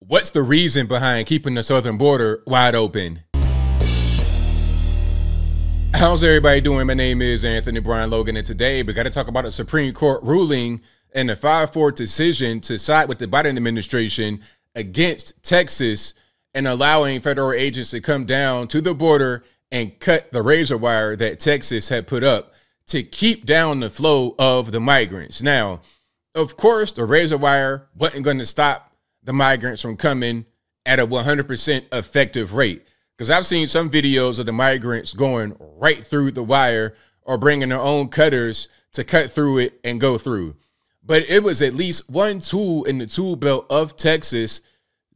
What's the reason behind keeping the southern border wide open? How's everybody doing? My name is Anthony Brian Logan, and today we got to talk about a Supreme Court ruling and a 5-4 decision to side with the Biden administration against Texas and allowing federal agents to come down to the border and cut the razor wire that Texas had put up to keep down the flow of the migrants. Now, of course, the razor wire wasn't going to stop the migrants from coming at a 100% effective rate. Because I've seen some videos of the migrants going right through the wire or bringing their own cutters to cut through it and go through. But it was at least one tool in the tool belt of Texas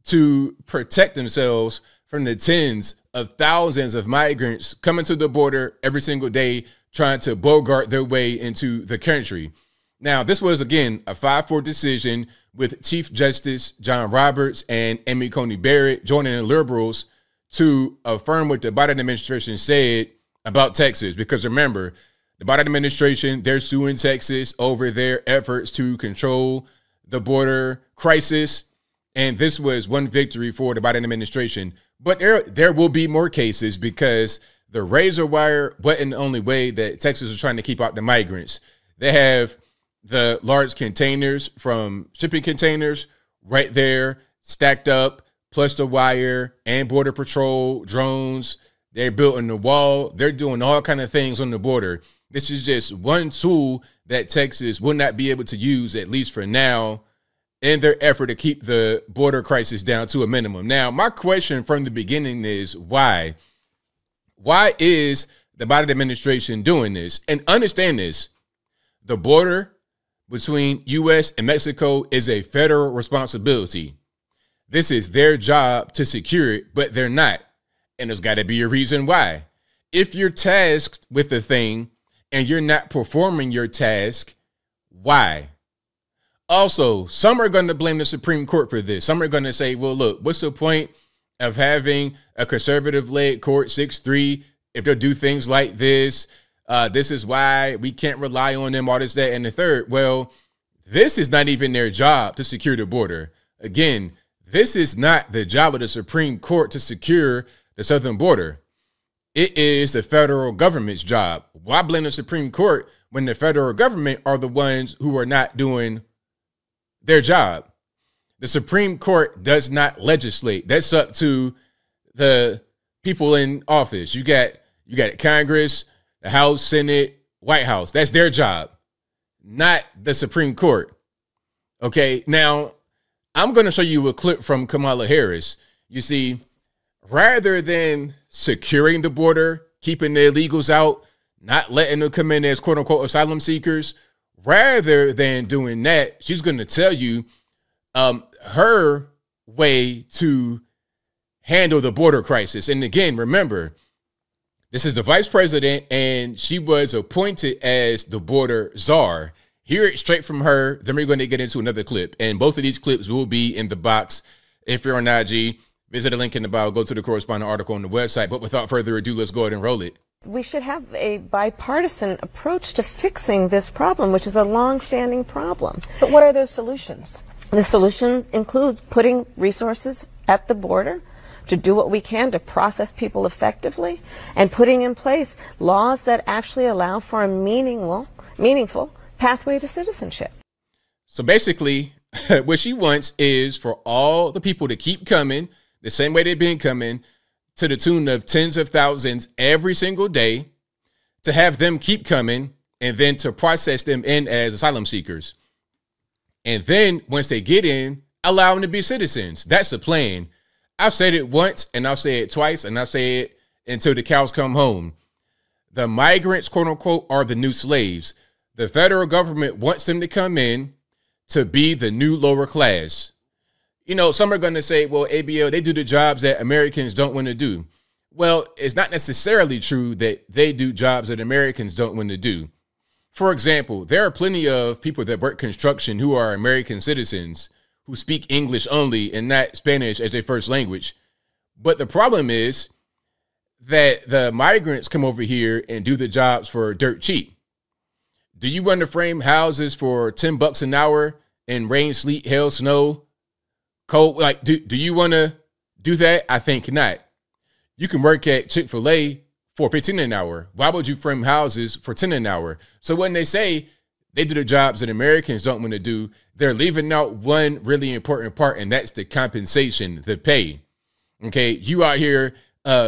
to protect themselves from the tens of thousands of migrants coming to the border every single day, trying to bogart their way into the country. Now, this was, again, a 5-4 decision with Chief Justice John Roberts and Amy Coney Barrett joining the liberals to affirm what the Biden administration said about Texas. Because remember, the Biden administration, they're suing Texas over their efforts to control the border crisis. And this was one victory for the Biden administration. But there will be more cases because the razor wire wasn't the only way that Texas is trying to keep out the migrants. They have the large containers from shipping containers right there stacked up, plus the wire and Border Patrol drones. They're building the wall. They're doing all kind of things on the border. This is just one tool that Texas will not be able to use, at least for now, in their effort to keep the border crisis down to a minimum. Now, my question from the beginning is why? Why is the Biden administration doing this? And understand this, the border between U.S. and Mexico is a federal responsibility. This is their job to secure it, but they're not. And there's got to be a reason why. If you're tasked with the thing and you're not performing your task, why? Also, some are going to blame the Supreme Court for this. Some are going to say, well, look, what's the point of having a conservative-led court 6-3 if they'll do things like this? This is why we can't rely on them, all this, that, and the third. Well, this is not even their job to secure the border. Again, this is not the job of the Supreme Court to secure the southern border. It is the federal government's job. Why blame the Supreme Court when the federal government are the ones who are not doing their job? The Supreme Court does not legislate. That's up to the people in office. You got Congress, the House, Senate, White House. That's their job, not the Supreme Court. Okay, now I'm going to show you a clip from Kamala Harris. You see, rather than securing the border, keeping the illegals out, not letting them come in as quote unquote asylum seekers, rather than doing that, she's going to tell you her way to handle the border crisis. And again, remember, this is the vice president, and she was appointed as the border czar. Hear it straight from her. Then we're going to get into another clip. And both of these clips will be in the box. If you're on IG, visit the link in the bio, go to the corresponding article on the website. But without further ado, let's go ahead and roll it. We should have a bipartisan approach to fixing this problem, which is a long-standing problem. But what are those solutions? The solution includes putting resources at the border to do what we can to process people effectively, and putting in place laws that actually allow for a meaningful pathway to citizenship. So basically, what she wants is for all the people to keep coming the same way they've been coming, to the tune of tens of thousands every single day, to have them keep coming, and then to process them in as asylum seekers. And then once they get in, allow them to be citizens. That's the plan. I've said it once, and I'll say it twice, and I'll say it until the cows come home. The migrants, quote unquote, are the new slaves. The federal government wants them to come in to be the new lower class. You know, some are going to say, well, ABL, they do the jobs that Americans don't want to do. Well, it's not necessarily true that they do jobs that Americans don't want to do. For example, there are plenty of people that work construction who are American citizens who speak English only and not Spanish as their first language. But the problem is that the migrants come over here and do the jobs for dirt cheap. Do you want to frame houses for $10 an hour in rain, sleet, hail, snow, Cole, like, do you want to do that? I think not. You can work at Chick-fil-A for $15 an hour. Why would you frame houses for $10 an hour? So when they say they do the jobs that Americans don't want to do, they're leaving out one really important part, and that's the compensation, the pay. Okay, you out here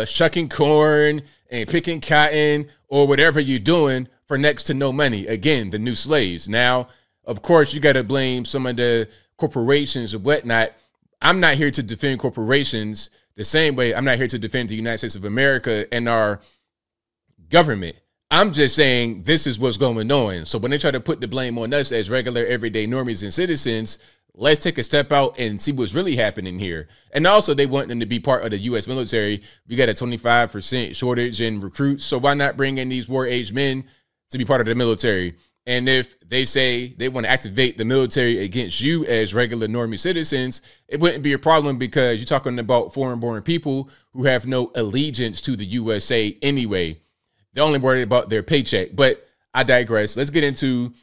shucking corn and picking cotton or whatever you're doing for next to no money. Again, the new slaves. Now, of course, you got to blame some of the corporations and whatnot. I'm not here to defend corporations the same way I'm not here to defend the United States of America and our government. I'm just saying this is what's going on. So when they try to put the blame on us as regular, everyday normies and citizens, let's take a step out and see what's really happening here. And also, they want them to be part of the U.S. military. We got a 25% shortage in recruits. So why not bring in these war-age men to be part of the military? And if they say they want to activate the military against you as regular normie citizens, it wouldn't be a problem because you're talking about foreign-born people who have no allegiance to the USA anyway. They're only worried about their paycheck. But I digress. Let's get into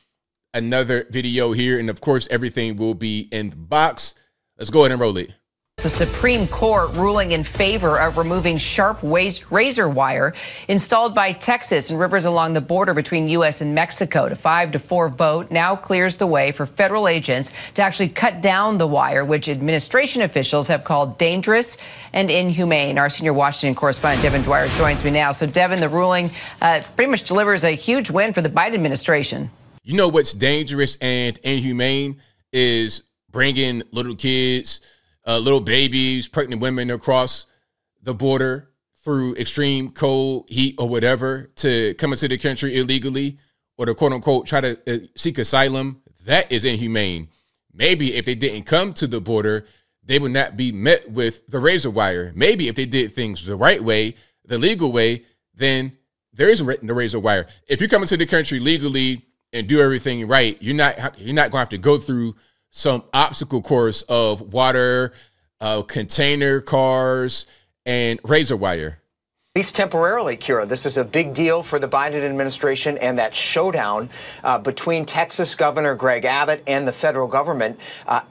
another video here. And of course, everything will be in the box. Let's go ahead and roll it. The Supreme Court ruling in favor of removing sharp razor wire installed by Texas and rivers along the border between U.S. and Mexico. The 5-4 vote now clears the way for federal agents to actually cut down the wire, which administration officials have called dangerous and inhumane. Our senior Washington correspondent, Devin Dwyer, joins me now. So, Devin, the ruling pretty much delivers a huge win for the Biden administration. You know what's dangerous and inhumane is bringing little kids, little babies, pregnant women across the border through extreme cold, heat, or whatever to come into the country illegally or to quote unquote try to seek asylum. That is inhumane. Maybe if they didn't come to the border, they would not be met with the razor wire. Maybe if they did things the right way, the legal way, then there isn't the razor wire. If you come into the country legally and do everything right, you're not going to have to go through some obstacle course of water, container cars, and razor wire. At least temporarily, Kira. This is a big deal for the Biden administration and that showdown between Texas Governor Greg Abbott and the federal government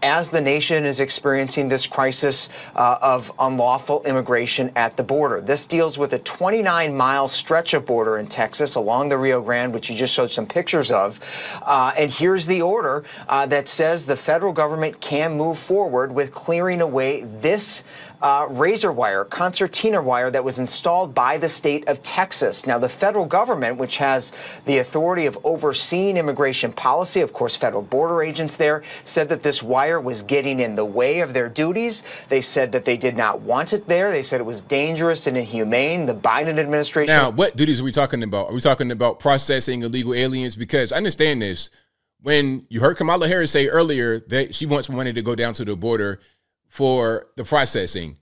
as the nation is experiencing this crisis of unlawful immigration at the border. This deals with a 29-mile stretch of border in Texas along the Rio Grande, which you just showed some pictures of. And here's the order that says the federal government can move forward with clearing away this razor wire, concertina wire that was installed by the state of Texas. Now, the federal government, which has the authority of overseeing immigration policy, of course, federal border agents there, said that this wire was getting in the way of their duties. They said that they did not want it there. They said it was dangerous and inhumane. The Biden administration. Now, what duties are we talking about? Are we talking about processing illegal aliens? Because I understand this. When you heard Kamala Harris say earlier that she wants money to go down to the border for the processing.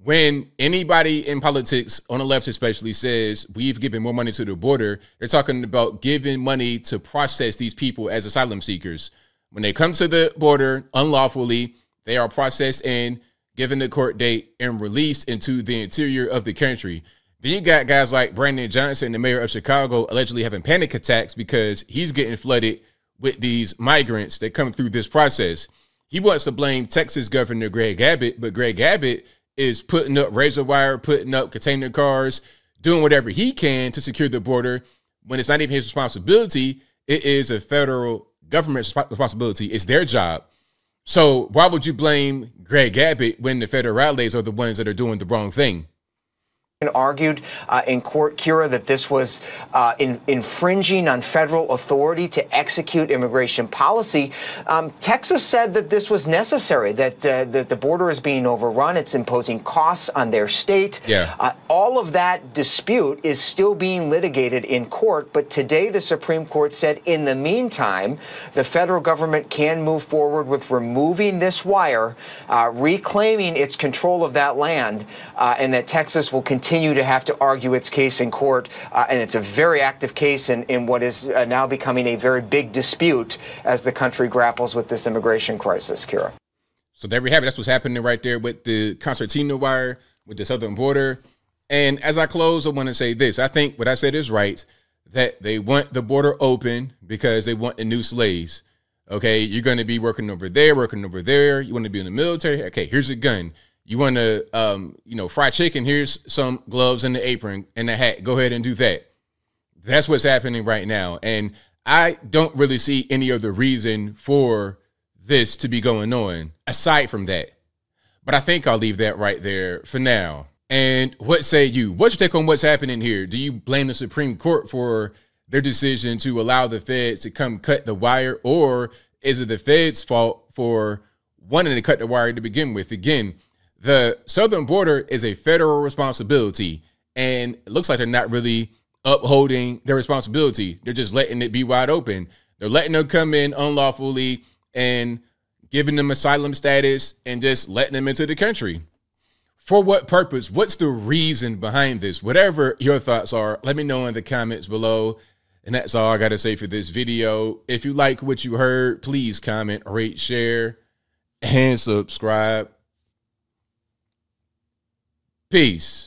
When anybody in politics, on the left especially, says we've given more money to the border, they're talking about giving money to process these people as asylum seekers. When they come to the border unlawfully, they are processed and given the court date and released into the interior of the country. Then you got guys like Brandon Johnson, the mayor of Chicago, allegedly having panic attacks because he's getting flooded with these migrants that come through this process. He wants to blame Texas Governor Greg Abbott, but Greg Abbott is putting up razor wire, putting up container cars, doing whatever he can to secure the border when it's not even his responsibility. It is a federal government responsibility. It's their job. So why would you blame Greg Abbott when the federales are the ones that are doing the wrong thing? Argued in court, Kira, that this was infringing on federal authority to execute immigration policy. Texas said that this was necessary, that the border is being overrun. It's imposing costs on their state. Yeah. All of that dispute is still being litigated in court. But today, the Supreme Court said, in the meantime, the federal government can move forward with removing this wire, reclaiming its control of that land, and that Texas will continue to have to argue its case in court, and it's a very active case in what is now becoming a very big dispute as the country grapples with this immigration crisis, Kira. So there we have it. That's what's happening right there with the concertina wire, with the southern border. And as I close, I want to say this. I think what I said is right, that they want the border open because they want the new slaves. Okay, you're going to be working over there, working over there. You want to be in the military? Okay, here's a gun. You want to, fry chicken? Here's some gloves and the apron and the hat. Go ahead and do that. That's what's happening right now. And I don't really see any other reason for this to be going on aside from that. But I think I'll leave that right there for now. And what say you? What's your take on what's happening here? Do you blame the Supreme Court for their decision to allow the feds to come cut the wire? Or is it the feds' fault for wanting to cut the wire to begin with? Again, the southern border is a federal responsibility, and it looks like they're not really upholding their responsibility. They're just letting it be wide open. They're letting them come in unlawfully and giving them asylum status and just letting them into the country. For what purpose? What's the reason behind this? Whatever your thoughts are, let me know in the comments below. And that's all I got to say for this video. If you like what you heard, please comment, rate, share, and subscribe. Peace.